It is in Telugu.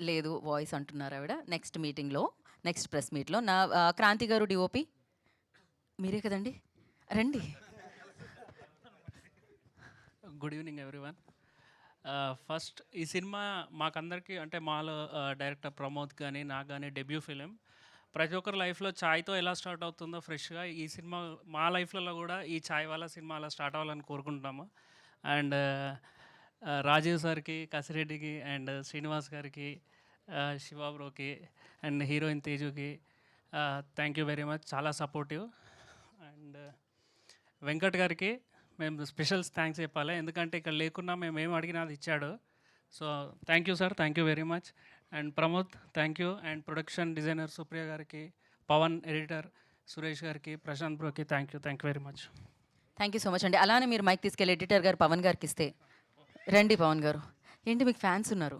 లేదు వాయిస్ అంటున్నారు ఆవిడ. నెక్స్ట్ మీటింగ్లో, నెక్స్ట్ ప్రెస్ మీట్లో నా క్రాంతి గారు డిఓపి మీరే కదండి, రండి. Good evening everyone. ఫస్ట్ ఈ సినిమా మాకందరికీ అంటే మాలో డైరెక్టర్ ప్రమోద్ కానీ నాకు కానీ డెబ్యూ ఫిలిం. ప్రతి ఒక్కరి లైఫ్లో ఛాయ్తో ఎలా స్టార్ట్ అవుతుందో ఫ్రెష్గా ఈ సినిమా మా లైఫ్లలో కూడా ఈ ఛాయ్ వాళ్ళ సినిమా అలా స్టార్ట్ అవ్వాలని కోరుకుంటున్నాము. అండ్ రాజీవ్ సార్కి, కసిరెడ్డికి అండ్ శ్రీనివాస్ గారికి, శివ బ్రోకి అండ్ హీరోయిన్ తేజుకి థ్యాంక్ యూ వెరీ మచ్, చాలా సపోర్టివ్. అండ్ వెంకట్ గారికి మేము స్పెషల్ థ్యాంక్స్ చెప్పాలి, ఎందుకంటే ఇక్కడ లేకున్నా మేము ఏం అడిగినా అది ఇచ్చాడు. So thank you sir, thank you very much. And Pramod thank you. And production designer Supriya గారికి, పవన్ ఎడిటర్ సురేష్ గారికి, ప్రశాంత్ బ్రోకి thank you very much. Thank you so much అండి. అలానే మీరు మైక్ తీసుకెళ్ళి ఎడిటర్ గారు పవన్ గారికి ఇస్తే. రండి పవన్ గారు. ఏంటి మీకు ఫ్యాన్స్ ఉన్నారు?